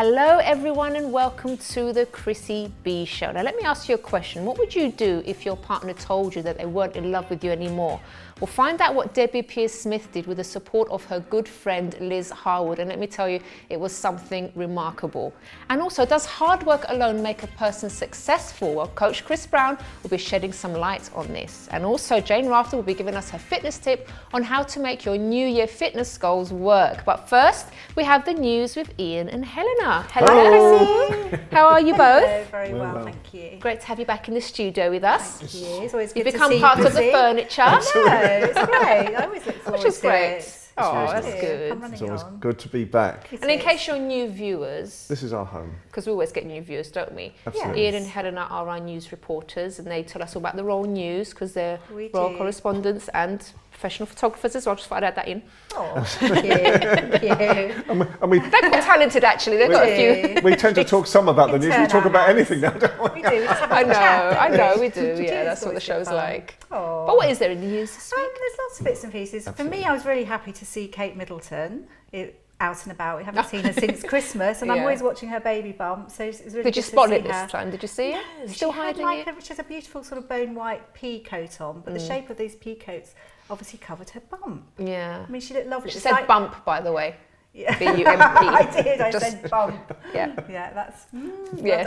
Hello everyone and welcome to the Chrissy B Show. Now let me ask you a question. What would you do if your partner told you that they weren't in love with you anymore? Well, find out what Debbie Pierce-Smith did with the support of her good friend Liz Harwood, and let me tell you, it was something remarkable. And also, does hard work alone make a person successful? Well, Coach Chris Browne will be shedding some light on this. And also, Jane Rafter will be giving us her fitness tip on how to make your New Year fitness goals work. But first, we have the news with Ian and Helena. Hello, Chrissy. How are you both? Hello, very well, thank you. Great to have you back in the studio with us. Thank you. It's always good You've to become see part you, of the Chrissy. furniture. I know, it's great. I always look forward Which is to great. it. Oh, really that's good. good. I'm running It's always on. good to be back. It And in is. case you're new viewers, This is our home. because we always get new viewers, don't we? Absolutely. Ian and Helena are our news reporters, and they tell us all about the royal news because they're We royal do. correspondents and professional photographers as well. Just thought I'd add that in. Oh, thank you. Thank you. And we, They're quite talented, actually. They've got a few. we tend to talk some about the news. We Turn talk our about heads. anything now, don't we? We do. We just have a I little chat, know, don't we do. It Yeah, is that's what the always good show's fun. like. Oh. But what is there in the news this week? There's lots of bits and pieces. For me, I was really happy to see Kate Middleton out and about. We haven't seen her since Christmas, and I'm Yeah. always watching her baby bump. So it's really Did you good to spot see it her. this time? Did you see it? No, Still she had hiding like it? she has a beautiful sort of bone white pea coat on, but the shape of these pea coats obviously covered her bump. Yeah. I mean, she looked lovely. She It's said like- bump, by the way. Yeah. B-U-M-P. I did. I Just- said bump. Yeah. Yeah, that's Yes.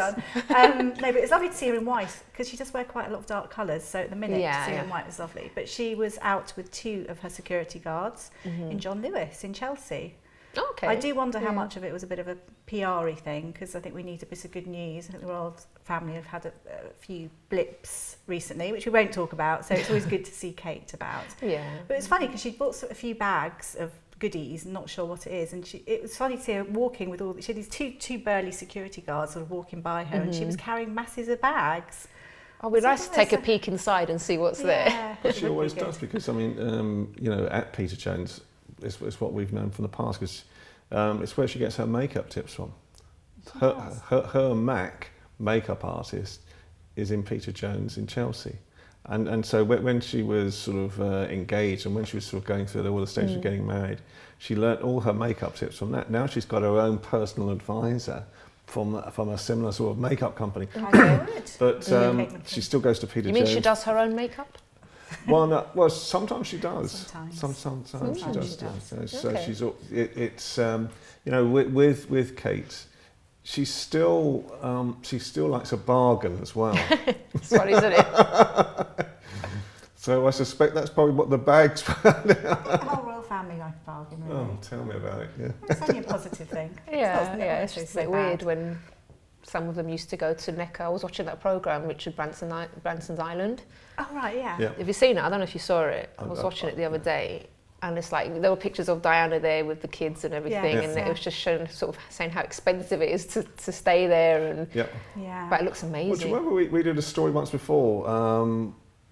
well done. No, but it's lovely to see her in white because she does wear quite a lot of dark colours. So at the minute, Yeah, to see her in yeah. white was lovely. But she was out with two of her security guards in John Lewis in Chelsea. Okay. I do wonder how much of it was a bit of a PR-y thing because I think we need a bit of good news. I think the royal family have had a few blips recently, which we won't talk about. So it's always good to see Kate about. Yeah. But it's funny because she'd bought a few bags of goodies, not sure what it is, and it was funny to see her walking with she had these two burly security guards sort of walking by her, and she was carrying masses of bags. Oh, it'd be nice to Sometimes take a peek inside and see what's there. Yeah, But it she would be always good. does because, I mean, at Peter Jones, it's what we've known from the past because it's where she gets her makeup tips from. Her Mac makeup artist is in Peter Jones in Chelsea. And so when she was sort of engaged and when she was sort of going through all the stages of getting married, she learnt all her makeup tips from that. Now she's got her own personal advisor from a similar sort of makeup company. I would. But she still goes to Peter You Jones. mean she does her own makeup? Well, no, well, sometimes she does. Sometimes. Sometimes she does. she does. Yeah. So Okay. she's it's with Kate, she's still likes a bargain as well. It's funny, isn't it? So I suspect that's probably what the bags. The whole royal family like a bargain, really. Oh, tell me about it. Yeah. It's only a positive thing. Yeah, not it's just a bit so weird bad. when some of them used to go to Necker. I was watching that programme, Richard Branson's Island. Oh, right, yeah. Yeah. Have you seen it? I don't know if you saw it. I was I- watching it the other day, and it's like there were pictures of Diana there with the kids and everything, Yes, and yeah. it was just showing, sort of saying how expensive it is to stay there, and Yeah. Yeah. but it looks Well, do amazing. you remember we did a story once before,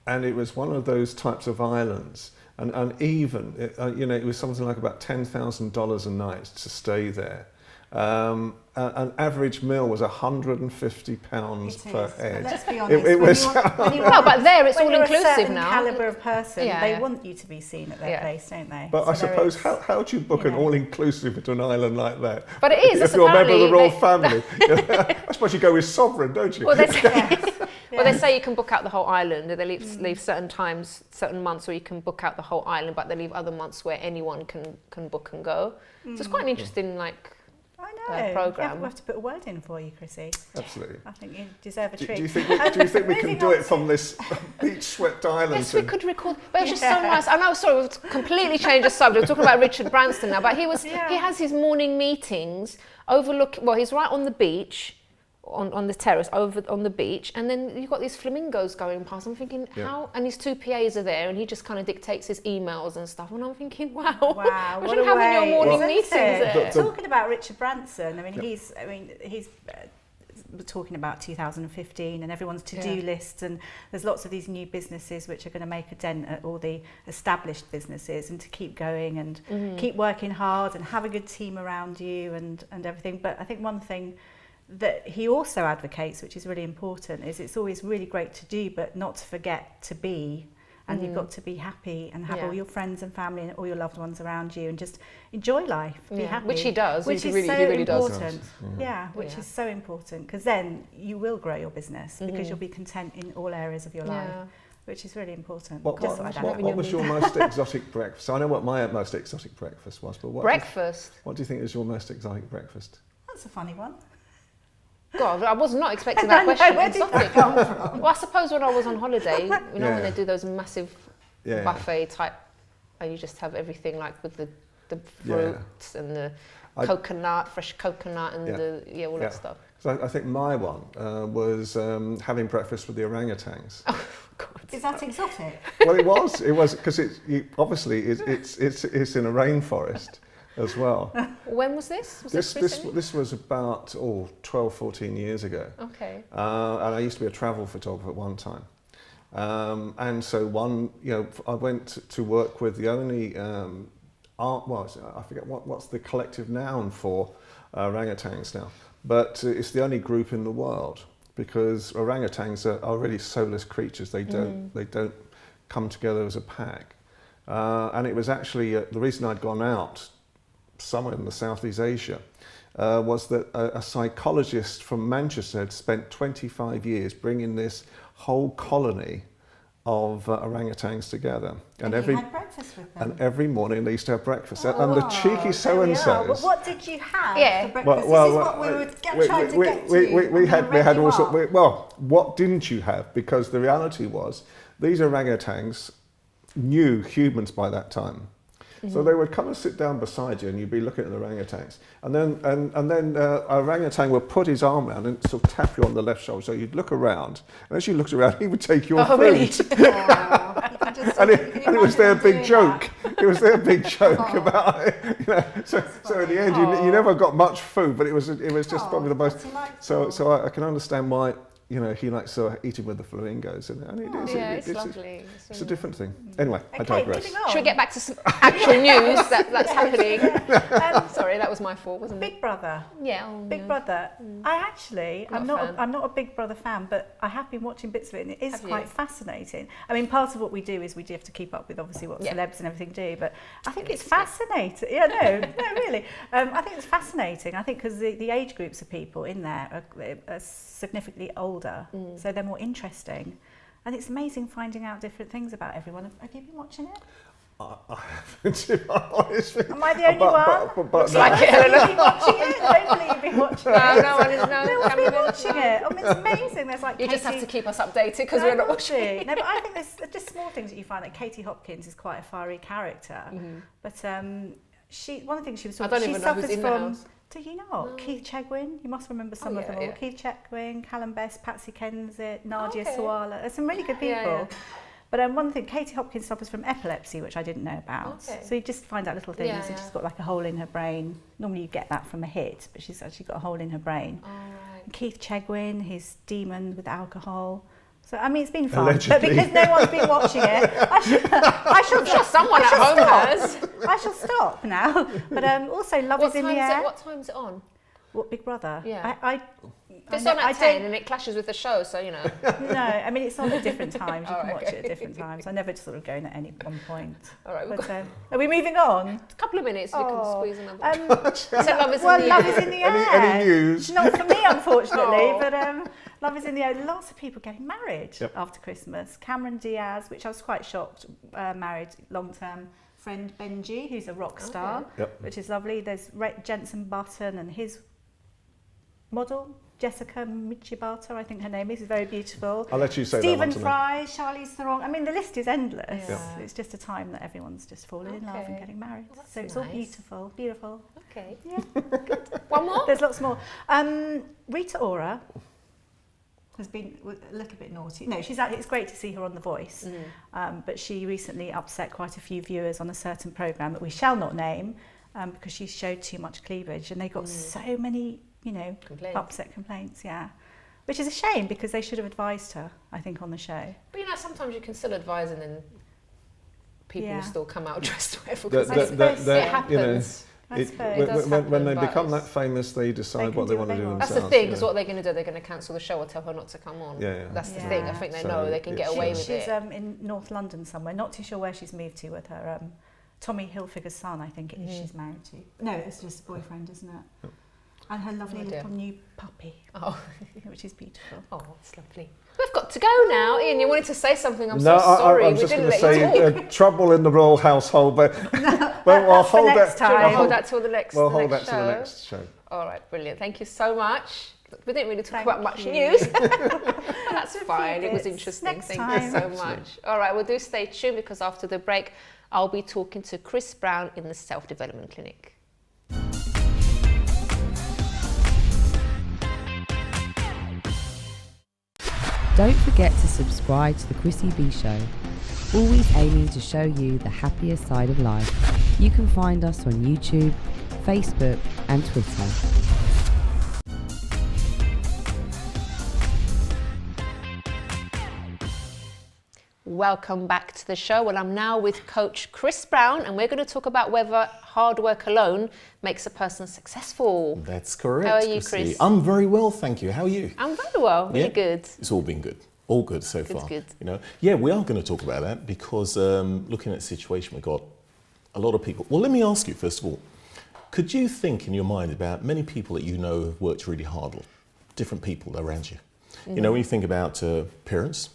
and it was one of those types of islands, and even it was something like about $10,000 a night to stay there. An average meal was £150 It per is. But head. let's be honest. It when was- when No, but there it's when all you're inclusive a certain now. caliber of person, Yeah, they yeah. want you to be seen at their Yeah. place, don't they? But I So there suppose, is- how do you book an know. all-inclusive to an island like that? But it is, If it's you're a member of the royal apparently family. I suppose you go with sovereign, don't you? Well, they say, well, they Yeah. say you can book out the whole island. They leave certain times, certain months where you can book out the whole island, but they leave other months where anyone can book and go. So it's quite an interesting, like, I know. programme. We'll have to put a word in for you, Chrissy. Absolutely. I think you deserve a Do treat. you think we can Moving do on it from this beach-swept island? yes, we could record. But it's just so nice. I know, sorry, we've completely changed the subject. We're talking about Richard Branson now, but he has his morning meetings overlooking. Well, he's right on the beach. On the terrace over on the beach, and then you've got these flamingos going past. I'm thinking, Yeah. how? And his two PAs are there, and he just kind of dictates his emails and stuff. And I'm thinking, wow, Wow, what imagine a having your way, morning isn't meetings it? there. Talking about Richard Branson, I mean, he's we're talking about 2015 and everyone's to-do Yeah. lists, and there's lots of these new businesses which are going to make a dent at all the established businesses, and to keep going and keep working hard and have a good team around you and everything. But I think one thing that he also advocates, which is really important, is it's always really great to do, but not to forget to be And you've got to be happy and have all your friends and family and all your loved ones around you and just enjoy life, be happy. Which he does. Which is really, so he really important. does. Which is so important, because then you will grow your business because you'll be content in all areas of your life, which is really important. What was your most exotic breakfast? I know what my most exotic breakfast was, but what do you think is your most exotic breakfast? That's a funny one. God, I was not expecting that question. Where did that come from? Well, I suppose when I was on holiday, when they do those massive buffet type, and you just have everything like with the fruits and the coconut, fresh coconut, and all that stuff. So I think my one was having breakfast with the orangutans. Oh God! Is that exotic? Well, it was because obviously it's in a rainforest as well. When was this? This was about 12, 14 years ago. Okay. And I used to be a travel photographer at one time. And so I went to work with the only I forget what's the collective noun for orangutans now, but it's the only group in the world, because orangutans are really soulless creatures. They don't come together as a pack. And it was actually the reason I'd gone out somewhere in the Southeast Asia was that a psychologist from Manchester had spent 25 years bringing this whole colony of orangutans together, and you had breakfast with them. And every morning they used to have breakfast. And the cheeky so-and-sos. But what did you have for breakfast? Well, this is what we were trying to get to. We had all sorts. Well, what didn't you have? Because the reality was, these orangutans knew humans by that time. So they would come and sit down beside you, and you'd be looking at the orangutans, and then orangutan would put his arm around and sort of tap you on the left shoulder. So you'd look around, and as you looked around, he would take your food. Really? And it was their big joke. It was their big joke about it. So in the end, you never got much food, but it was just probably the most. So I can understand why. He likes eating with the flamingos, and it's lovely. It's a different thing. Anyway, I digress. Should we get back to some actual news that's happening? Sorry, that was my fault, wasn't it? Big Brother. Yeah. Big Brother. I'm not a Big Brother fan, but I have been watching bits of it, and it is quite fascinating. I mean, part of what we do is we do have to keep up with obviously what celebs and everything do, but I think it's fascinating. No, really. I think it's fascinating. I think because the age groups of people in there are significantly older. So they're more interesting, and it's amazing finding out different things about everyone. Have you been watching it? I haven't, to be honest. Am I the only one? But like it. Have you been watching it? Hopefully you've been watching it. No one is. No one's been watching it. It's amazing. There's you just have to keep us updated because we're not watching. No, but I think there's just small things that you find. Like Katie Hopkins is quite a fiery character, but one of the things she was talking about, she suffers from. Do you not? No. Keith Chegwin, you must remember some of them all. Keith Chegwin, Callum Best, Patsy Kensit, Nadia Sawala. There's some really good people. But one thing, Katie Hopkins suffers from epilepsy, which I didn't know about. So you just find out little things. She's got like a hole in her brain. Normally you get that from a hit, but she's actually got a hole in her brain. And Keith Chegwin, his demon with alcohol. So, I mean, it's been fun, but because no one's been watching it, I shall stop. Someone at home has. I shall stop now. But also, Love is in the Air. What time's it on? What, Big Brother? Yeah. It's on at 10 and it clashes with the show, so No, I mean, it's on at different times. You can watch it at different times. I never just sort of go in at any one point. All right. But, are wemoving on? A couple of minutes, we can squeeze another. So Love is in the Air. Any news? Not for me, unfortunately, but Love is in the Air. Lots of people getting married after Christmas. Cameron Diaz, which I was quite shocked, married long-term friend Benji, who's a rock star, which is lovely. There's Jensen Button and his model, Jessica Michibata, I think her name is very beautiful. I'll let you say Stephen that one. Fry, Charlize Theron. I mean, the list is endless. It's just a time that everyone's just falling in love and getting married. So it's all beautiful, beautiful. Okay. Yeah. Good. One more? There's lots more. Rita Ora has been a little bit naughty. No, it's great to see her on The Voice, but she recently upset quite a few viewers on a certain programme that we shall not name because she showed too much cleavage, and they got so many upset complaints, which is a shame because they should have advised her, I think, on the show. But sometimes you can still advise and then people will still come out dressed whatever. I suppose it happens. I suppose. When they become that famous, they decide what they want to do themselves. That's the thing, because what they're going to do, they're going to cancel the show or tell her not to come on. Yeah. That's the thing. I think they know they can get away with it. She's in North London somewhere, not too sure where she's moved to with her Tommy Hilfiger's son, I think it is she's married to. No, it's just a boyfriend, isn't it? Yep. And her lovely little new puppy, which is beautiful. Oh, it's lovely. We've got to go now. Ian, you wanted to say something. I'm so No, sorry. I'm just going to say trouble in the royal household, but we'll hold that. We'll hold that till the next. We'll hold that till the next show. All right, brilliant. Thank you so much. We didn't really talk about much news. That's fine. It was interesting. Thank you so much. All right, well, do stay tuned, because after the break, I'll be talking to Chris Browne in the Self-Development Clinic. Don't forget to subscribe to the Chrissy B Show, always aiming to show you the happier side of life. You can find us on YouTube, Facebook and Twitter. Welcome back to the show. Well, I'm now with Coach Chris Browne, and we're going to talk about whether hard work alone makes a person successful. That's correct. How are you, Chris? I'm very well, thank you. How are you? I'm very well, really good. It's all been good. All good so far. Good. You know, yeah, we are going to talk about that because looking at the situation, we've got a lot of people. Well, let me ask you first of all, could you think in your mind about many people that you know have worked really hard, different people around you? Mm-hmm. You know, when you think about parents,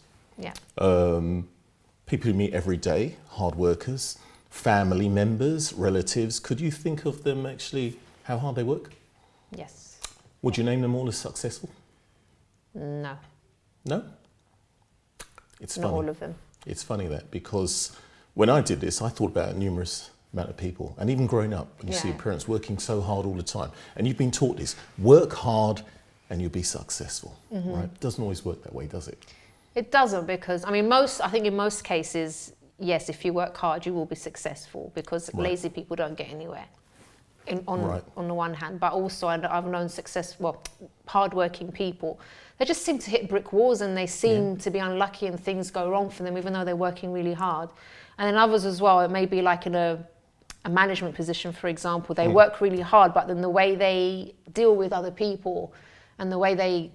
people you meet every day, hard workers, family members, relatives, could you think of them actually, how hard they work? Yes. Would you name them all as successful? No. No? It's funny. Not all of them. It's funny that, because when I did this, I thought about a numerous amount of people, and even growing up, when you see your parents working so hard all the time, and you've been taught this, work hard and you'll be successful, right? It doesn't always work that way, does it? It doesn't, because, I mean, I think in most cases, yes, if you work hard, you will be successful, because lazy people don't get anywhere. On the one hand, but also I've known hardworking people, they just seem to hit brick walls, and they seem to be unlucky, and things go wrong for them, even though they're working really hard. And then others as well, it may be like in a management position, for example, they work really hard, but then the way they deal with other people and the way they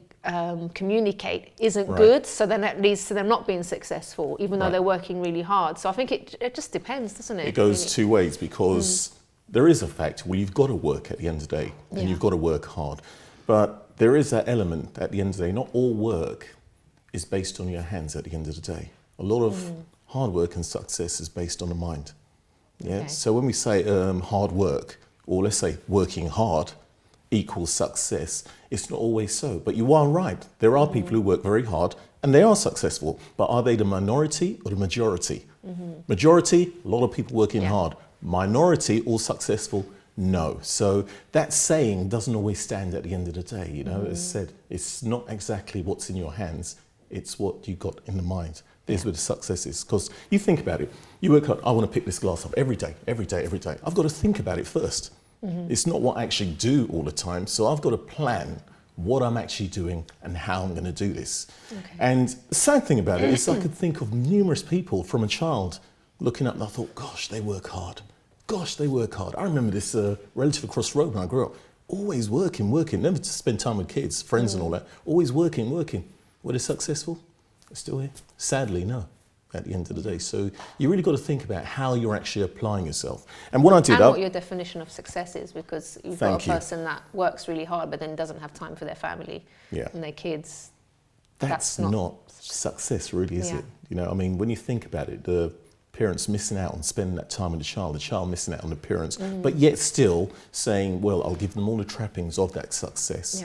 communicate isn't good, so then that leads to them not being successful, even though they're working really hard. So I think it just depends, doesn't it? It goes two ways, because there is a fact where you've got to work at the end of the day, and you've got to work hard. But there is that element at the end of the day, not all work is based on your hands at the end of the day. A lot of hard work and success is based on the mind. So when we say hard work, or let's say working hard equals success, it's not always so. But you are right, there are people who work very hard and they are successful, but are they the minority or the majority? Majority, a lot of people working hard. Minority, all successful, no. So that saying doesn't always stand at the end of the day. You know, as I said, it's not exactly what's in your hands, it's what you got in the mind. There's where the success is. Because you think about it, you work hard, I want to pick this glass up every day, every day, every day. I've got to think about it first. It's not what I actually do all the time. So I've got to plan what I'm actually doing and how I'm going to do this. And the sad thing about it is I could think of numerous people from a child looking up and I thought, gosh, they work hard. Gosh, they work hard. I remember this relative across the road when I grew up, always working, never to spend time with kids, friends and all that, always working. Were they successful? They're still here? Sadly, no, at the end of the day. So you really got to think about how you're actually applying yourself. And what I did... And what your definition of success is, because you've got a person that works really hard but then doesn't have time for their family and their kids. That's not success, really, is it? You know, I mean, when you think about it, the parents missing out on spending that time with the child missing out on the parents, but yet still saying, well, I'll give them all the trappings of that success.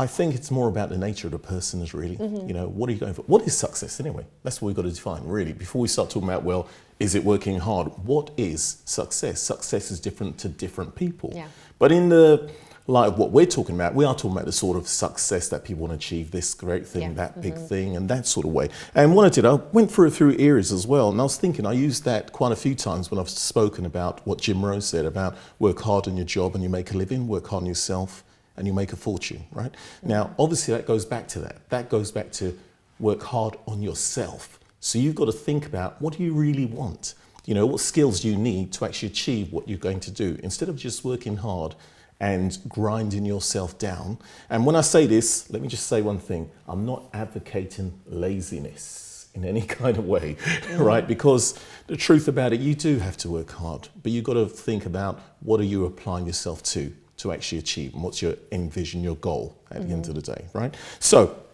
I think it's more about the nature of the person is really, you know, what are you going for? What is success anyway? That's what we've got to define, really. Before we start talking about, well, is it working hard? What is success? Success is different to different people. But in the light of what we're talking about, we are talking about the sort of success that people want to achieve, this great thing, that big thing, and that sort of way. And what I did, I went through areas as well, and I was thinking, I used that quite a few times when I've spoken about what Jim Rose said about work hard on your job and you make a living, work hard on yourself, and you make a fortune, right? Now, obviously that goes back to that. That goes back to work hard on yourself. So you've got to think about, what do you really want? You know, what skills do you need to actually achieve what you're going to do, instead of just working hard and grinding yourself down. And when I say this, let me just say one thing. I'm not advocating laziness in any kind of way, right? Because the truth about it, you do have to work hard, but you've got to think about what are you applying yourself to actually achieve, and what's your envision, your goal at the end of the day, right? So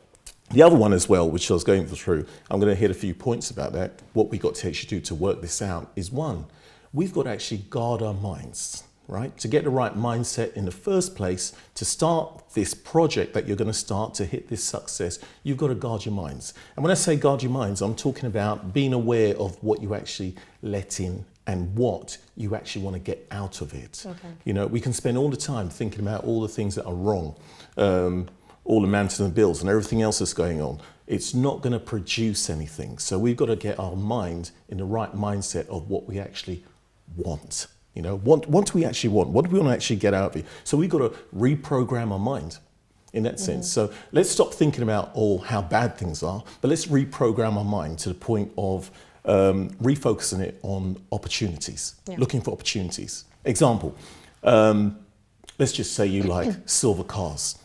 the other one as well, which I was going through, I'm going to hit a few points about that. What we got to actually do to work this out is, one, we've got to actually guard our minds, right? To get the right mindset in the first place, to start this project that you're going to start to hit this success, you've got to guard your minds. And when I say guard your minds, I'm talking about being aware of what you actually let in and what you actually want to get out of it. Okay. You know, we can spend all the time thinking about all the things that are wrong, all the mountains and bills and everything else that's going on. It's not going to produce anything. So we've got to get our mind in the right mindset of what we actually want. You know, what do we actually want? What do we want to actually get out of it? So we've got to reprogram our mind in that sense. So let's stop thinking about how bad things are, but let's reprogram our mind to the point of refocusing it on opportunities, looking for opportunities. Example, let's just say you like silver cars,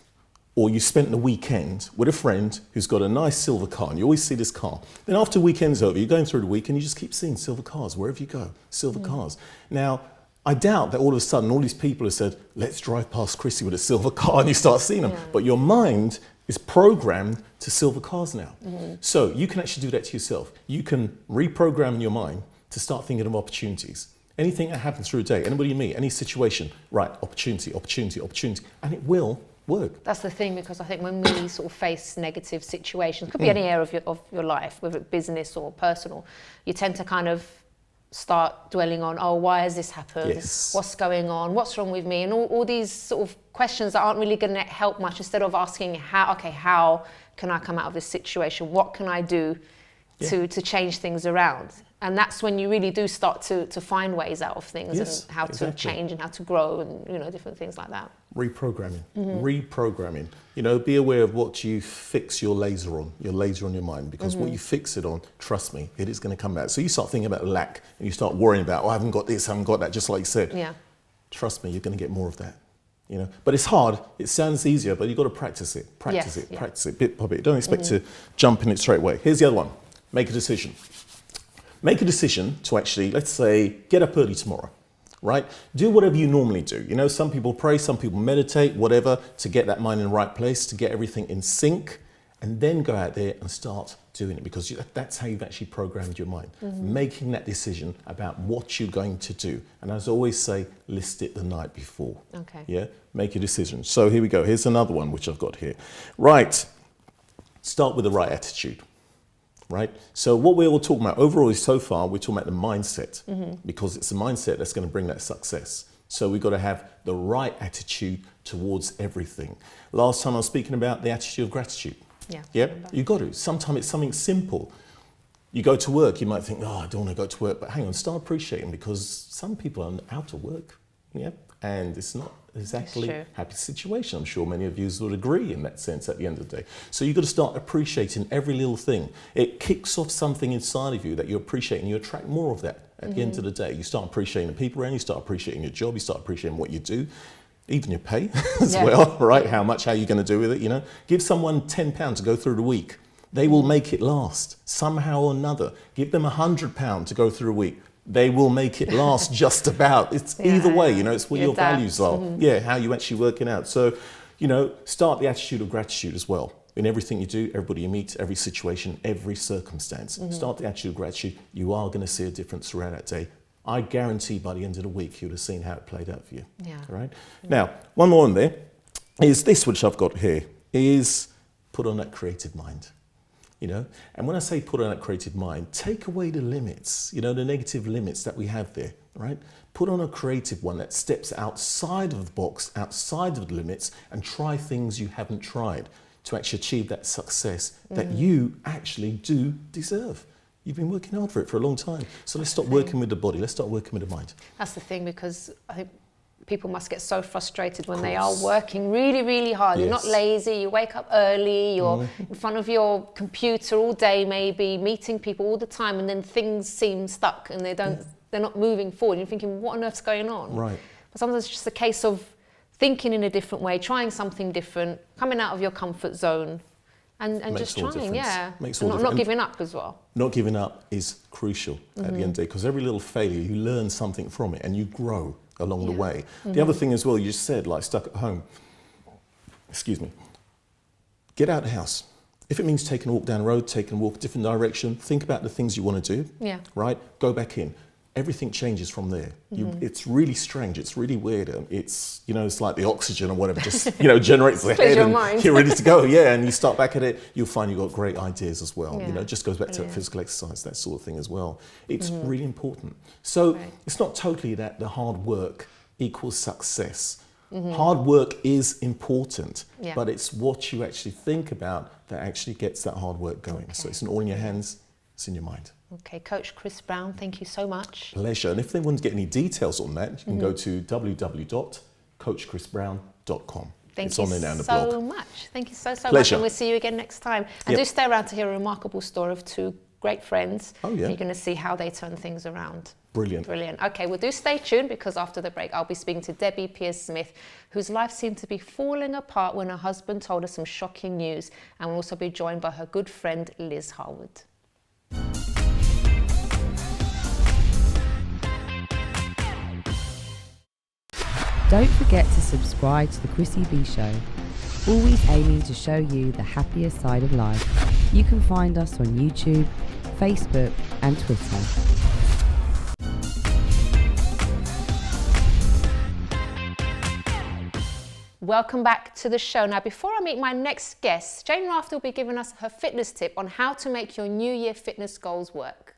or you spent the weekend with a friend who's got a nice silver car, and you always see this car. Then after the weekend's over, you're going through the week and you just keep seeing silver cars wherever you go, silver cars. Now, I doubt that all of a sudden all these people have said, let's drive past Chrissy with a silver car, and you start seeing them. But your mind is programmed to silver cars now. So you can actually do that to yourself. You can reprogram your mind to start thinking of opportunities. Anything that happens through a day, anybody you meet, any situation, right, opportunity, opportunity, opportunity, and it will work. That's the thing, because I think when we sort of face negative situations, could be any area of your life, whether it's business or personal, you tend to kind of start dwelling on, oh, why has this happened? Yes. What's going on? What's wrong with me? And all these sort of questions that aren't really going to help much, instead of asking how can I come out of this situation? What can I do to change things around? And that's when you really do start to find ways out of things, and how to change and how to grow, and, you know, different things like that. Reprogramming, reprogramming. You know, be aware of what you fix your laser on your mind, because what you fix it on, trust me, it is going to come back. So you start thinking about lack, and you start worrying about, I haven't got this, I haven't got that, just like you said. Yeah. Trust me, you're going to get more of that. You know, but it's hard. It sounds easier, but you've got to practice it, practice it, bit by bit. Don't expect to jump in it straight away. Here's the other one. Make a decision. Make a decision to actually, let's say, get up early tomorrow, right? Do whatever you normally do. You know, some people pray, some people meditate, whatever, to get that mind in the right place, to get everything in sync, and then go out there and start doing it, because that's how you've actually programmed your mind. Making that decision about what you're going to do. And as I always say, list it the night before. Okay. Yeah, make a decision. So here we go. Here's another one which I've got here. Right, start with the right attitude. Right? So what we're all talking about overall is, so far, we're talking about the mindset, because it's the mindset that's going to bring that success. So we've got to have the right attitude towards everything. Last time I was speaking about the attitude of gratitude. Yeah. You got to. Sometimes it's something simple. You go to work, you might think, oh, I don't want to go to work, but hang on, start appreciating, because some people are out of work. Yeah. And it's not exactly a happy situation. I'm sure many of you would agree in that sense at the end of the day. So you've got to start appreciating every little thing. It kicks off something inside of you that you appreciate, and you attract more of that at the end of the day. You start appreciating the people around you, start appreciating your job, you start appreciating what you do, even your pay as well, right? How are you going to do with it, you know? Give someone £10 to go through the week. They will make it last somehow or another. Give them £100 to go through a week. They will make it last just about. It's either way, you know, it's what your values are. How you actually working out. So, you know, start the attitude of gratitude as well. In everything you do, everybody you meet, every situation, every circumstance. Start the attitude of gratitude. You are going to see a difference throughout that day. I guarantee by the end of the week, you'd have seen how it played out for you. Yeah. All right. Now, one more on there is this, which I've got here, is put on that creative mind. You know, and when I say put on that creative mind, take away the limits, you know, the negative limits that we have there, right? Put on a creative one that steps outside of the box, outside of the limits, and try things you haven't tried to actually achieve that success that you actually do deserve. You've been working hard for it for a long time. So let's stop working with the body. Let's start working with the mind. That's the thing, because I think people must get so frustrated when they are working really, really hard. You're not lazy, you wake up early, you're in front of your computer all day maybe, meeting people all the time, and then things seem stuck and they don't they're not moving forward. You're thinking, what on earth's going on? Right. But sometimes it's just a case of thinking in a different way, trying something different, coming out of your comfort zone, and just trying, Makes all and not giving up as well. Not giving up is crucial at the end of the day, because every little failure, you learn something from it and you grow along the way. The other thing as well, you just said, like stuck at home, excuse me, get out of the house. If it means taking a walk down the road, taking a walk a different direction, think about the things you want to do, right? Go back in. Everything changes from there. It's really strange. It's really weird. It's, you know, it's like the oxygen or whatever just, you know, generates the head and mind. you're ready to go. Yeah, and you start back at it, you'll find you've got great ideas as well. You know, it just goes back to physical exercise, that sort of thing as well. It's really important. So it's not totally that the hard work equals success. Hard work is important, but it's what you actually think about that actually gets that hard work going. So it's not all in your hands, it's in your mind. Okay, Coach Chris Browne, thank you so much. Pleasure. And if they want to get any details on that, you can go to www.coachchrisbrowne.com. Thank it's you on there now in the so blog. much. Thank you so Pleasure. much. And we'll see you again next time. And do stay around to hear a remarkable story of two great friends. Oh, yeah. You're going to see how they turn things around. Brilliant. Brilliant. Okay, well, do stay tuned, because after the break, I'll be speaking to Debbie Pierce-Smith, whose life seemed to be falling apart when her husband told her some shocking news. And we'll also be joined by her good friend, Liz Harwood. Don't forget to subscribe to the Chrissy B Show, always aiming to show you the happier side of life. You can find us on YouTube, Facebook and Twitter. Welcome back to the show. Now, before I meet my next guest, Jane Rafter will be giving us her fitness tip on how to make your New Year fitness goals work.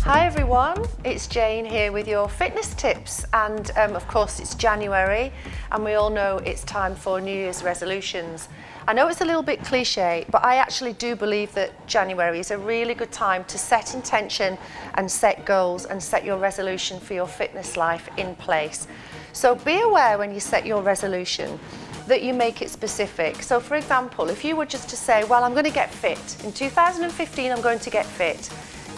Hi everyone, it's Jane here with your fitness tips, and of course it's January and we all know it's time for New Year's resolutions. I know it's a little bit cliche, but I actually do believe that January is a really good time to set intention and set goals and set your resolution for your fitness life in place. So be aware when you set your resolution that you make it specific. So for example, if you were just to say, well, I'm going to get fit. In 2015, I'm going to get fit.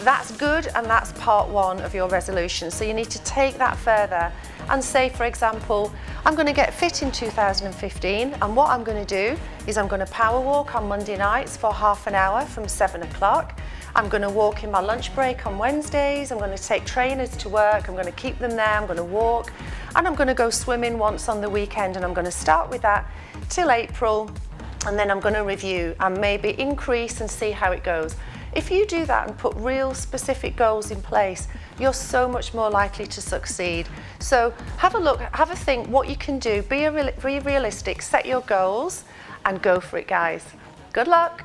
That's good, and that's part one of your resolution. So you need to take that further and say, for example, I'm going to get fit in 2015, and what I'm going to do is I'm going to power walk on Monday nights for half an hour from 7 o'clock. I'm going to walk in my lunch break on Wednesdays. I'm going to take trainers to work. I'm going to keep them there. I'm going to walk, and I'm going to go swimming once on the weekend, and I'm going to start with that till April, and then I'm going to review and maybe increase and see how it goes. If you do that and put real specific goals in place, you're so much more likely to succeed. So have a look, have a think what you can do, be realistic, set your goals and go for it, guys. Good luck.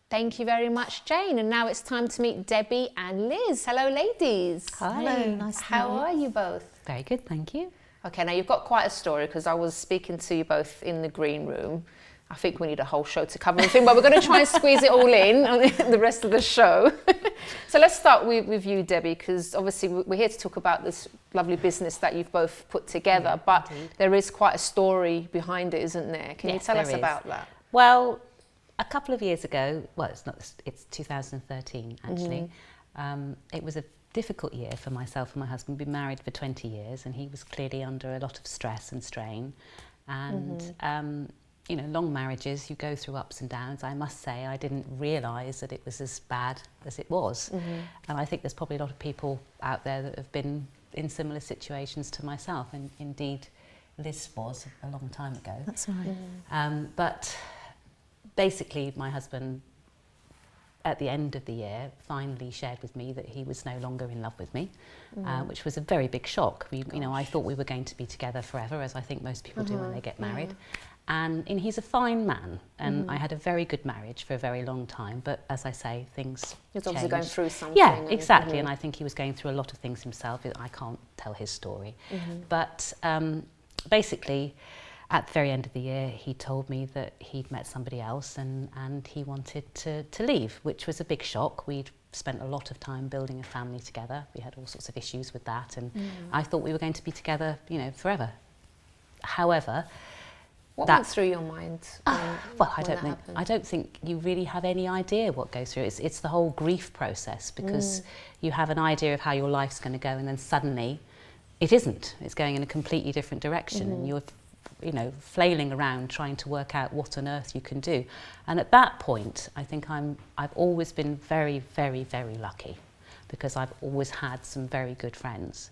Thank you very much, Jane. And now it's time to meet Debbie and Liz. Hello, ladies. Hi. Hello, nice to meet you. How are you both? Very good, thank you. Okay, now you've got quite a story, because I was speaking to you both in the green room. I think we need a whole show to cover everything, but we're going to try and squeeze it all in on the rest of the show. So let's start with you, Debbie, because obviously we're here to talk about this lovely business that you've both put together, but indeed, there is quite a story behind it, isn't there? Can you tell us about that? Well, a couple of years ago, well, it's 2013 actually. It was a difficult year for myself and my husband. We've been married for 20 years and he was clearly under a lot of stress and strain. And, you know, long marriages, you go through ups and downs. I must say, I didn't realise that it was as bad as it was. And I think there's probably a lot of people out there that have been in similar situations to myself. And indeed, Liz was a long time ago. That's right. But basically, my husband, at the end of the year, finally shared with me that he was no longer in love with me, which was a very big shock. You know, I thought we were going to be together forever, as I think most people do when they get married. And he's a fine man, and I had a very good marriage for a very long time. But as I say, things He was obviously going through something. Yeah, exactly. And I think he was going through a lot of things himself. I can't tell his story. But basically, at the very end of the year, he told me that he'd met somebody else and he wanted to leave, which was a big shock. We'd spent a lot of time building a family together. We had all sorts of issues with that, and I thought we were going to be together, you know, forever. However, what went through your mind? Well, I don't think you really have any idea what goes through. It's the whole grief process, because you have an idea of how your life's going to go, and then suddenly it isn't. It's going in a completely different direction, and you're, you know, flailing around trying to work out what on earth you can do. And at that point, I think I've always been very, very, very lucky, because I've always had some very good friends.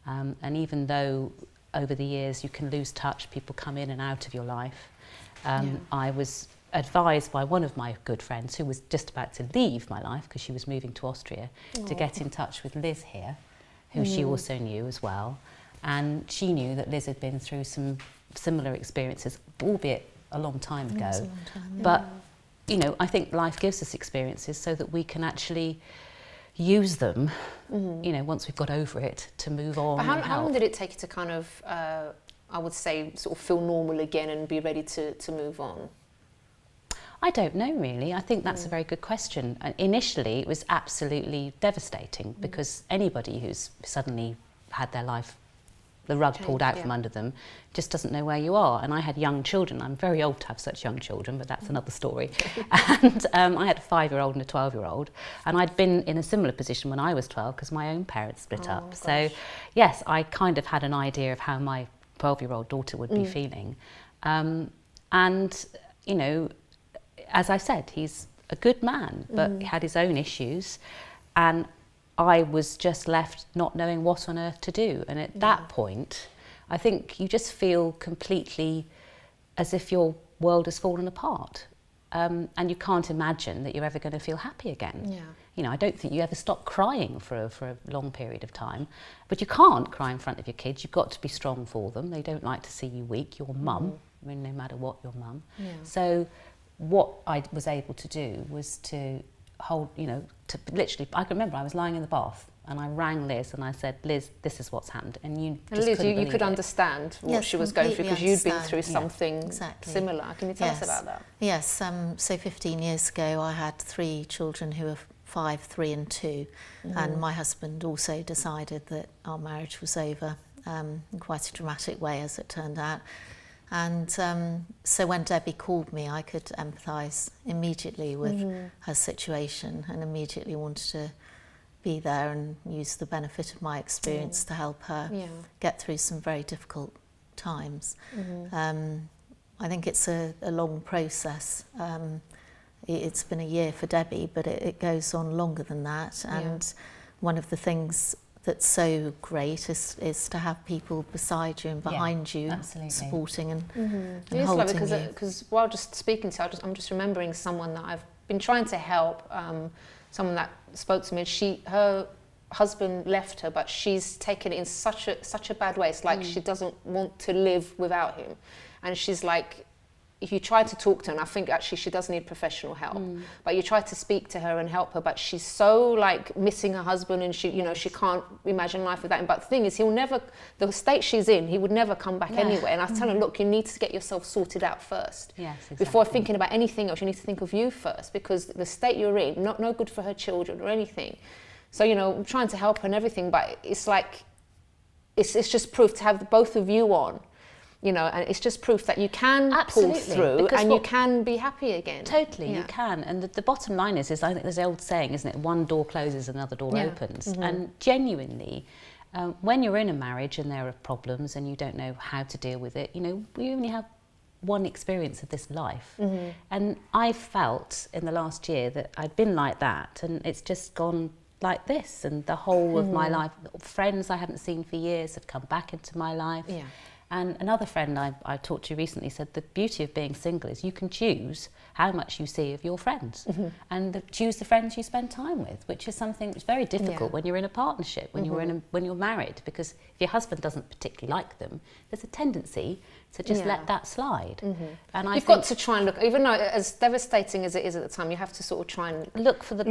And even though over the years you can lose touch, people come in and out of your life, I was advised by one of my good friends, who was just about to leave my life because she was moving to Austria, to get in touch with Liz here, who she also knew as well. And she knew that Liz had been through some similar experiences, albeit a long time ago. But, you know, I think life gives us experiences so that we can actually use them, you know, once we've got over it, to move on. But how long did it take you to kind of, I would say, sort of feel normal again and be ready to move on? I don't know, really. I think that's a very good question. Initially, it was absolutely devastating, because anybody who's suddenly had their life, the rug pulled out from under them, just doesn't know where you are. And I had young children. I'm very old to have such young children, but that's another story. And I had a 5-year-old and a 12-year-old. And I'd been in a similar position when I was 12, because my own parents split up. Gosh. So, yes, I kind of had an idea of how my 12-year-old daughter would be feeling. And, you know, as I said, he's a good man, but he had his own issues. And I was just left not knowing what on earth to do. And at that point, I think you just feel completely as if your world has fallen apart. And you can't imagine that you're ever going to feel happy again. You know, I don't think you ever stop crying for a long period of time. But you can't cry in front of your kids. You've got to be strong for them. They don't like to see you weak. Your mum, I mean, no matter what, your mum. So what I was able to do was to hold, you know, to literally, I can remember I was lying in the bath and I rang Liz and I said, Liz, this is what's happened. And you just Liz, couldn't you could believe it. understand what she was going through, because you'd been through something similar. Can you tell us about that? Yes, so 15 years ago I had 3 children who were 5, 3 and 2, and my husband also decided that our marriage was over, in quite a dramatic way, as it turned out. And so when Debbie called me, I could empathise immediately with her situation, and immediately wanted to be there and use the benefit of my experience to help her get through some very difficult times. I think it's a long process. It's been a year for Debbie, but it goes on longer than that. And one of the things that's so great is to have people beside you and behind you, supporting and holding you. Because while just speaking to her, I'm just remembering someone that I've been trying to help, someone that spoke to me. Her husband left her, but she's taken it in such a bad way. It's like she doesn't want to live without him. And she's like, if you try to talk to her, and I think actually she does need professional help, but you try to speak to her and help her, but she's so like missing her husband, and she, you know, she can't imagine life without him. But the thing is, the state she's in, he would never come back anyway. And I tell her, look, you need to get yourself sorted out first. Before thinking about anything else, you need to think of you first, because the state you're in, no good for her children or anything. So, you know, I'm trying to help her and everything, but it's like, it's just proof to have both of you on. You know, and it's just proof that you can pull through, and you can be happy again. Totally, you can. And the bottom line is I think there's an old saying, isn't it? One door closes, another door opens. And genuinely, when you're in a marriage and there are problems and you don't know how to deal with it, you know, we only have one experience of this life. And I felt in the last year that I'd been like that, and it's just gone like this. And the whole of my life, friends I hadn't seen for years have come back into my life. And another friend I talked to recently said the beauty of being single is you can choose how much you see of your friends, and choose the friends you spend time with, which is something that's very difficult when you're in a partnership, when you're married, because if your husband doesn't particularly like them, there's a tendency to just let that slide. And You've got to try and look, even though as devastating as it is at the time, you have to sort of try and look for the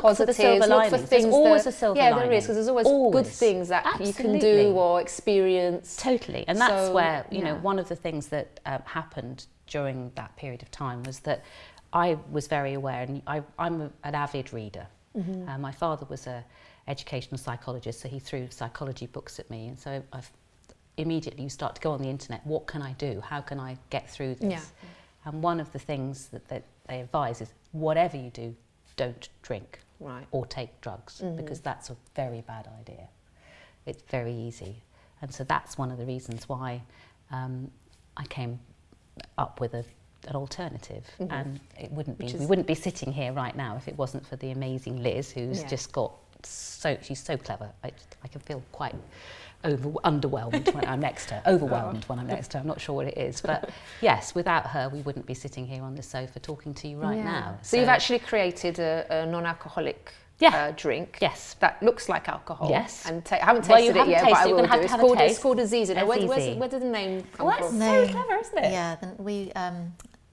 positives, silver linings. Look for things. There's always a silver lining. Yeah, there is, because there's always good things that you can do or experience. Totally, and that's where, you know, one of the things that happened during that period of time was that I was very aware, and I'm an avid reader. My father was a educational psychologist, so he threw psychology books at me, and so immediately you start to go on the internet. What can I do? How can I get through this? Yeah. And one of the things that they advise is whatever you do, don't drink or take drugs, because that's a very bad idea. It's very easy. And so that's one of the reasons why I came up with an alternative, and it wouldn't be, we wouldn't be sitting here right now if it wasn't for the amazing Liz, who's just got she's so clever. I can feel quite underwhelmed when I'm next to her, overwhelmed when I'm next to her. I'm not sure what it is, but yes, without her we wouldn't be sitting here on this sofa talking to you right now. So you've actually created a non-alcoholic drink. Yes. That looks like alcohol. Yes. And I haven't tasted it yet, but I will do. It's called Azizi. Now, where did the name come from? That's so clever, isn't it? Yeah,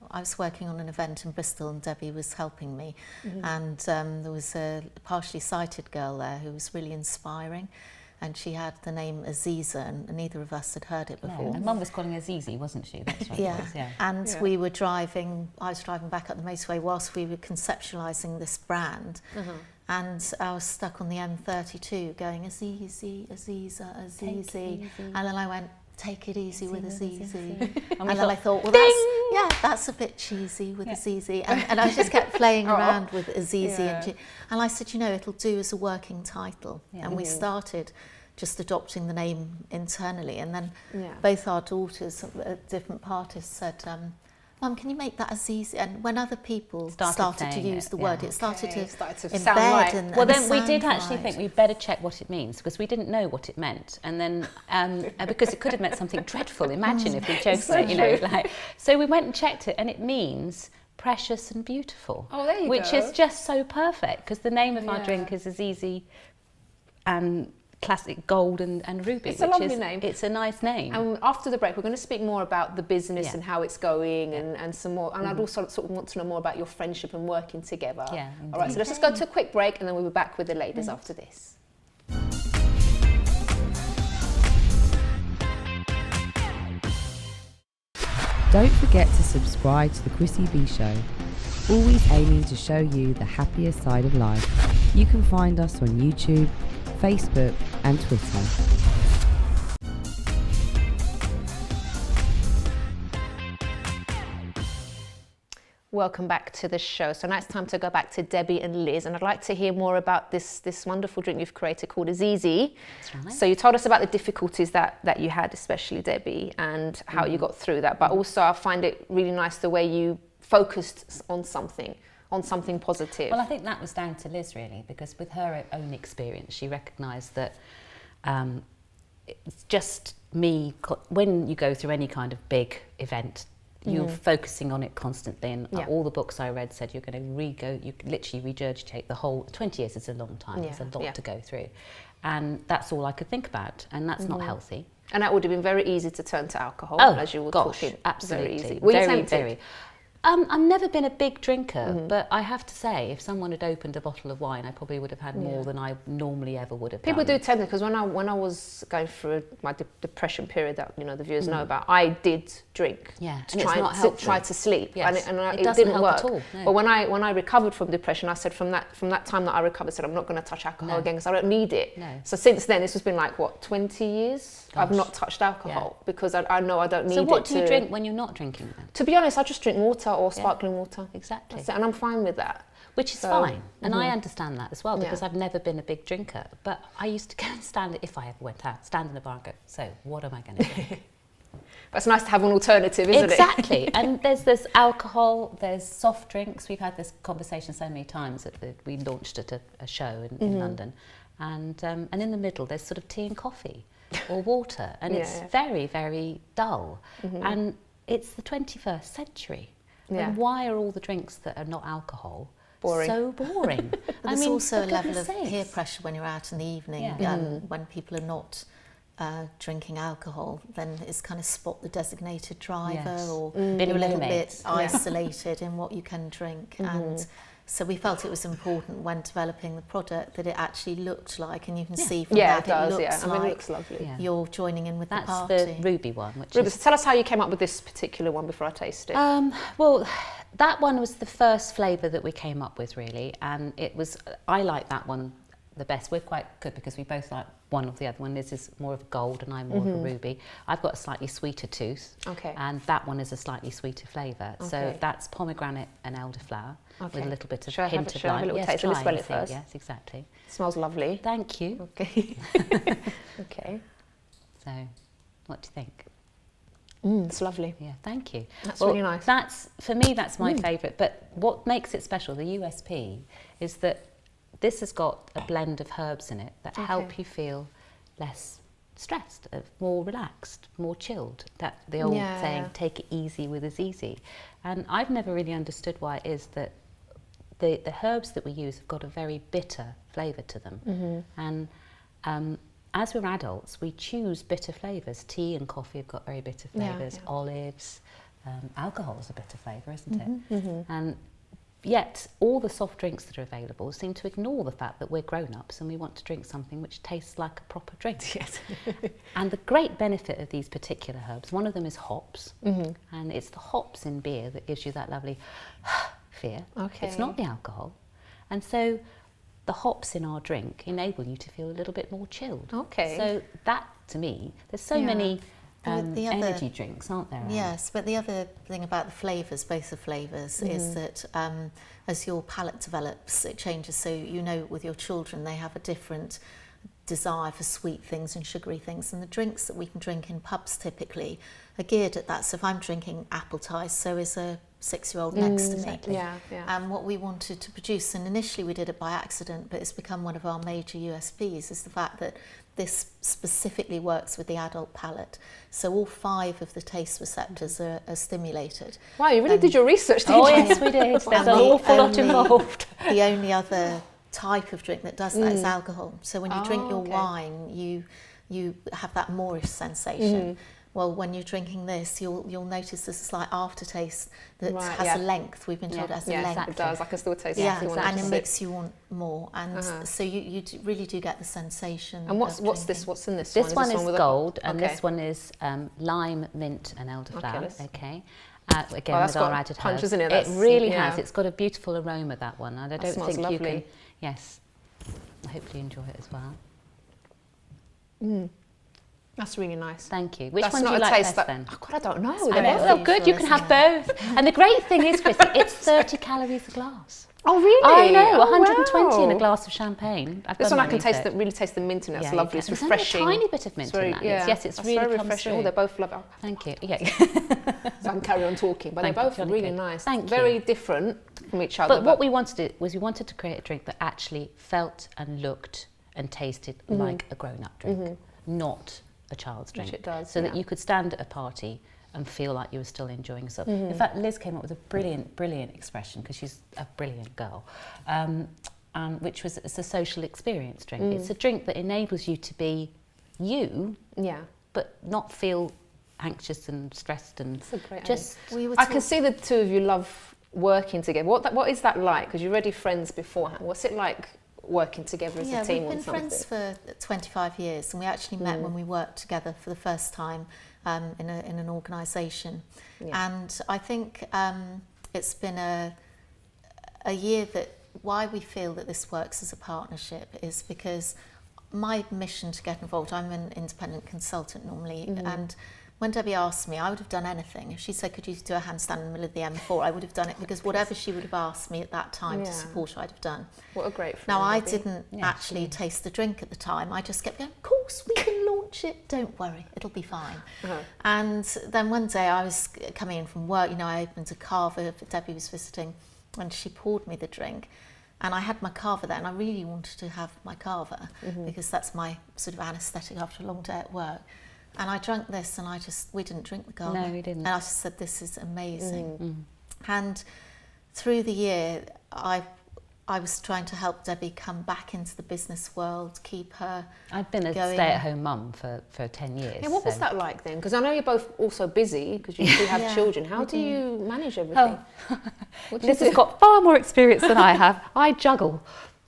I was working on an event in Bristol and Debbie was helping me, and there was a partially sighted girl there who was really inspiring, and she had the name Aziza, and neither of us had heard it before. No, and Mum was calling her Zizi, wasn't she? That's right. Yeah. And we were driving, I was driving back up the motorway whilst we were conceptualising this brand, and I was stuck on the M32 going Azizi, Aziza, Azizi, and then I went, take it easy with Azizi. And then I thought, well, that's a bit cheesy with Azizi. And I just kept playing around with Azizi. And I said, it'll do as a working title. And we started just adopting the name internally. And then both our daughters at different parties said, Mum, can you make that Azizi? And when other people started to use the word, it started to embed. sound right. Well, then we did actually think we'd better check what it means, because we didn't know what it meant. And then, because it could have meant something dreadful. Imagine if we chose it, So we went and checked it, and it means precious and beautiful. Oh, there you which go. is just so perfect, because the name of our drink is Azizi and classic gold and ruby. It's a lovely name. It's a nice name. And after the break, we're going to speak more about the business and how it's going, and some more. And I'd also sort of want to know more about your friendship and working together. Yeah. All right. So let's just go to a quick break, and then we'll be back with the ladies after this. Don't forget to subscribe to the Chrissy B Show, always aiming to show you the happier side of life. You can find us on YouTube, Facebook and Twitter. Welcome back to the show. So now it's time to go back to Debbie and Liz, and I'd like to hear more about this wonderful drink you've created called Azizi. That's right. So you told us about the difficulties that you had, especially Debbie, and how you got through that. But also I find it really nice the way you focused on something positive. Well, I think that was down to Liz, really, because with her own experience, she recognised that it's just me. When you go through any kind of big event, you're focusing on it constantly, and all the books I read said you're going to you literally regurgitate the whole. 20 years is a long time. It's a lot to go through, and that's all I could think about, and that's not healthy. And that would have been very easy to turn to alcohol, as you were talking. Absolutely. Very easy. Were you tempted? I've never been a big drinker, but I have to say, if someone had opened a bottle of wine, I probably would have had more than I normally ever would have People done. do tend to, because when I was going through my depression period that the viewers know about, I did drink to try to sleep, yes. and it it doesn't didn't help work at all. No. But when I recovered from depression, I said from that time that I recovered, I said I'm not going to touch alcohol again because I don't need it. No. So since then, this has been like 20 years. Gosh. I've not touched alcohol because I know I don't need it. So what do you drink when you're not drinking then? To be honest, I just drink water or sparkling water. Exactly. That's it, and I'm fine with that. Which is fine, and I understand that as well, because I've never been a big drinker. But I used to go and stand, if I ever went out, stand in a bar and go, so what am I going to do? But it's nice to have an alternative, isn't it? Exactly. And there's alcohol, there's soft drinks. We've had this conversation so many times that we launched at a show in London, and in the middle there's sort of tea and coffee or water, and it's very, very dull, and it's the 21st century. Yeah. And why are all the drinks that are not alcohol boring? So boring? But there's also a level of sakes. peer pressure when you're out in the evening. When people are not drinking alcohol, then it's kind of spot the designated driver, or you're a little bit isolated in what you can drink. And So we felt it was important when developing the product that it actually looked like, and you can see from Yeah, that it does. looks Yeah, I mean, like it looks lovely. Yeah. you're joining in with That's the party. the ruby one, which Ruby, is... so tell us how you came up with this particular one before I taste it. Well, that one was the first flavour that we came up with, really, and it was, I like that one the best. We're quite good because we both like one or the other one. Liz is more of a gold and I'm more of a ruby. I've got a slightly sweeter tooth, Okay. and that one is a slightly sweeter flavour. Okay. So that's pomegranate and elderflower with a little bit of Shall I have hint a- of shall I have a lime. little Yes, taste? Let me try smell and it see. first. Yes, exactly. It smells lovely. Thank you. Okay. Okay. So, what do you think? It's lovely. Yeah, thank you. That's really nice. That's, for me, that's my favourite. But what makes it special, the USP, is that this has got a blend of herbs in it that help you feel less stressed, more relaxed, more chilled. That the old Yeah. saying, take it easy with is easy. And I've never really understood why it is that the herbs that we use have got a very bitter flavour to them. And as we're adults, we choose bitter flavours. Tea and coffee have got very bitter flavours. yeah. Olives, alcohol is a bitter flavour, isn't it? And yet, all the soft drinks that are available seem to ignore the fact that we're grown-ups and we want to drink something which tastes like a proper drink. Yes. And the great benefit of these particular herbs, one of them is hops, and it's the hops in beer that gives you that lovely fear. Okay. It's not the alcohol. And so the hops in our drink enable you to feel a little bit more chilled. Okay. So that, to me, there's so many The other- energy drinks, aren't there? Anne? Yes, but the other thing about the flavours, both the flavours, is that as your palate develops, it changes. So you know, with your children, they have a different desire for sweet things and sugary things, and the drinks that we can drink in pubs typically are geared at that. So if I'm drinking apple ties, so is a 6-year-old next to me. Yeah, yeah. And what we wanted to produce, and initially we did it by accident, but it's become one of our major USPs, is the fact that this specifically works with the adult palate. So all 5 of the taste receptors are stimulated. Wow, you really did your research, didn't Oh, you? yes, we did. There's an And the awful lot only- involved. The only other type of drink that does that is alcohol. So when you drink your okay. wine, you have that moreish sensation. Well, when you're drinking this, you'll notice there's a slight aftertaste that Right, has yeah. a length. We've been told it has a Yes, length. it does. I can still taste Yeah, it. if you want and to it sip. makes you want more, and so you really do get the sensation. And what's of this? drinking. What's in this? This one is with a- gold, and Okay. this one is lime, mint, and elderflower. let's- Okay. Oh, Again, that's with our got added punch, herbs. isn't it? It That's- really yeah. has. It's got a beautiful aroma, that one, and I don't smells think you lovely. can. Yes. I hope you enjoy it as well. That's really nice. Thank you. Which That's one do not you a like taste best that. then? Oh, God, I don't know. I They're know. both- Well, good. You can have both. And the great thing is, Chrissy, it's 30 calories a glass. Oh, really? I know. Oh, 120 in a wow. glass of champagne. I've This done one I my can taste. research. Really taste the mint in it. It's Yeah, you lovely. can. It's There's only a refreshing. tiny bit of mint It's very, in that. yeah. Yes, it's That's really very comes refreshing. through. Oh, they're both lovely. Thank you. Yeah. So I can carry on talking, but Thank they're you, both jolly really good. nice. Thank you. Very different from each other. But what we wanted to do was we wanted to create a drink that actually felt and looked and tasted like a grown-up drink, not a child's drink. Which it does, So that yeah. you could stand at a party and feel like you were still enjoying yourself. In fact, Liz came up with a brilliant expression, because she's a brilliant girl, which was, it's a social experience drink. It's a drink that enables you to be you, Yeah. but not feel anxious and stressed and That's a great just We were I can see the two of you love working together. What is that like? Because you're already friends beforehand. What's it like working together as a team we've on been something? friends for 25 years, and we actually met when we worked together for the first time in an organisation. Yeah. And I think it's been a year that why we feel that this works as a partnership is because my mission to get involved, I'm an independent consultant normally, and when Debbie asked me, I would have done anything. If she said, could you do a handstand in the middle of the M4, I would have done it, because whatever she would have asked me at that time to Yeah. support, I'd have done. What a great friend. Now, I Debbie. didn't actually taste the drink at the time. I just kept going, of course, we can launch it. Don't worry, it'll be fine. And then one day I was coming in from work, I opened a carver that Debbie was visiting, and she poured me the drink. And I had my carver there, and I really wanted to have my carver because that's my sort of anaesthetic after a long day at work. And I drank this, and we didn't drink the carver. No, we didn't. And I just said, this is amazing. And through the year, I was trying to help Debbie come back into the business world, keep her I've been a going. stay-at-home mum for 10 years. Yeah, what was that like then? Because I know you're both also busy because you do have Yeah, children. How we do do. you manage everything? What do you Liz has do? got far more experience than I have. I juggle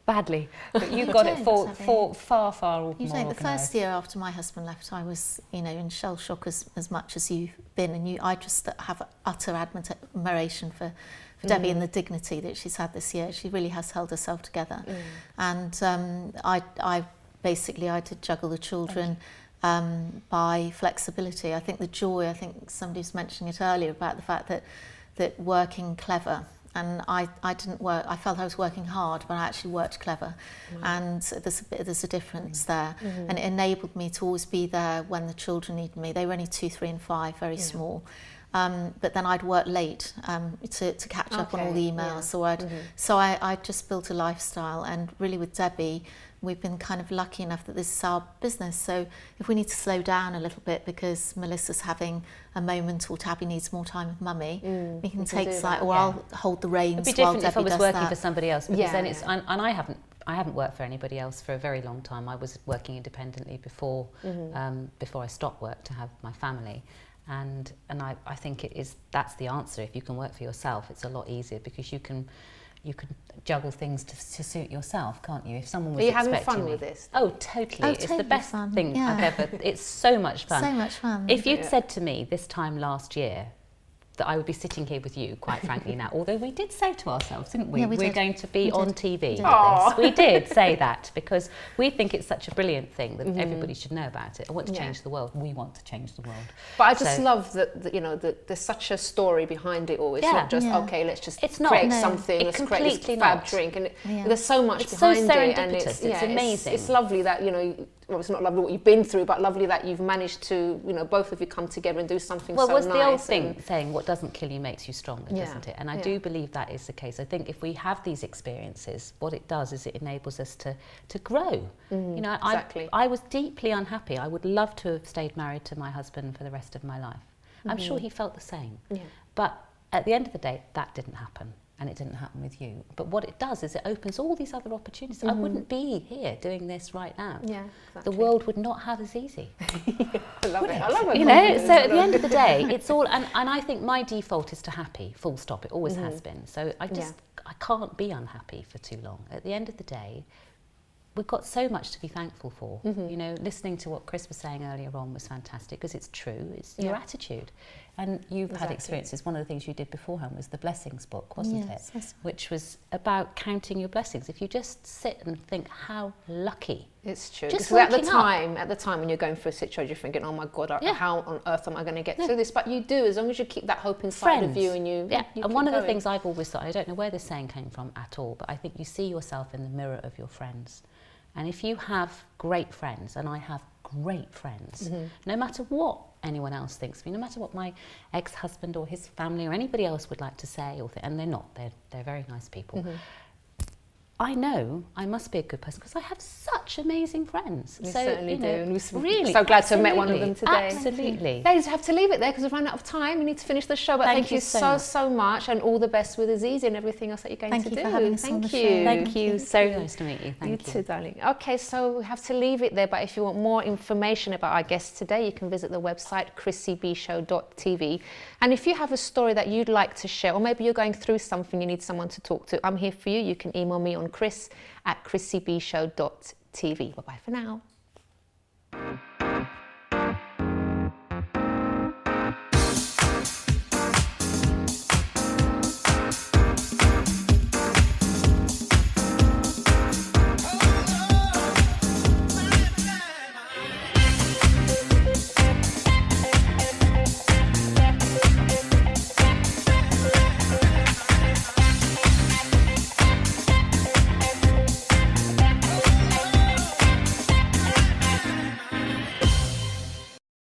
badly, but you've You got it don't, for far more You know, the organised. first year after my husband left, I was, you know, in shell shock as much as you've been, and I just have utter admiration for Debbie and the dignity that she's had this year. She really has held herself together, and I basically did juggle the children by flexibility. I think the joy. I think somebody was mentioning it earlier about the fact that working clever. And I didn't work. I felt I was working hard, but I actually worked clever, and there's a difference there. And it enabled me to always be there when the children needed me. They were only 2, 3, and 5, very small. But then I'd work late to catch up on all the emails. So I just built a lifestyle, and really with Debbie, we've been kind of lucky enough that this is our business. So if we need to slow down a little bit because Melissa's having a moment or Tabby needs more time with mummy, we can take slightly, or I'll hold the reins. It'd be while different Debbie if I was does working that. for somebody else, because then it's, Yeah. and I haven't worked for anybody else for a very long time. I was working independently before I stopped work to have my family. And I think that's the answer. If you can work for yourself, it's a lot easier because you can juggle things to suit yourself, can't you? If someone was Are you having expecting fun me- with this? Oh, totally. It's the totally best fun, thing yeah. I've ever. It's so much fun. So much fun. If you'd said to me this time last year that I would be sitting here with you, quite frankly now, although we did say to ourselves, didn't we? Yeah, we We're did. going to be We on did. TV We with did. Aw. this. We did say that because we think it's such a brilliant thing that everybody should know about it. I want to change the world. We want to change the world. But I just So- love that you know that there's such a story behind it all. It's Yeah. not just Yeah. okay, let's just It's not. create No. something, It's let's create this completely fab not. drink, and Yeah. there's so much It's so behind it, and serendipitous. It's amazing. It's lovely that well, it's not lovely what you've been through, but lovely that you've managed to both of you come together and do something Well, so what's nice. the old thing and- saying, what doesn't kill you makes you stronger, Yeah. doesn't it? And I Yeah. do believe that is the case. I think if we have these experiences, what it does is it enables us to grow. exactly. I was deeply unhappy. I would love to have stayed married to my husband for the rest of my life. I'm sure he felt the same. Yeah. But at the end of the day, that didn't happen. And it didn't happen with you. But what it does is it opens all these other opportunities. I wouldn't be here doing this right now. Yeah, The exactly. world would not have as easy. I love it. I love it. You know, so at the end of the day, it's all, and I think my default is to happy, full stop. It always has been. So I can't be unhappy for too long. At the end of the day, we've got so much to be thankful for. You know, listening to what Chris was saying earlier on was fantastic because it's true. It's your attitude. And you've had experiences. One of the things you did beforehand was the blessings book, wasn't Yes, it? yes. Which was about counting your blessings. If you just sit and think how lucky. It's true. Just Because at waking the time when you're going through a situation, you're thinking, "Oh my God, Yeah. how on earth am I going to get through this?" But you do, as long as you keep that hope inside of you, and you. Yeah, you and keep one of the going. things I've always thought, I don't know where this saying came from at all, but I think you see yourself in the mirror of your friends. And if you have great friends, and I have great friends, no matter what anyone else thinks of me, no matter what my ex-husband or his family or anybody else would like to say, and they're not, they're very nice people. I know I must be a good person because I have such amazing friends. We so, certainly you do, know, and we're really, so glad to have met one of absolutely, them today. Absolutely. Ladies, we have to leave it there because we've run out of time. We need to finish the show, but thank you so much, and all the best with Aziz and everything else that you're going Thank to you do. for having us on the show. Thank you. So nice to meet you. Thank you. You too, darling. Okay, so we have to leave it there, but if you want more information about our guests today, you can visit the website chrissybshow.tv. And if you have a story that you'd like to share, or maybe you're going through something you need someone to talk to, I'm here for you. You can email me on chris@chrissybshow.tv. Bye-bye for now.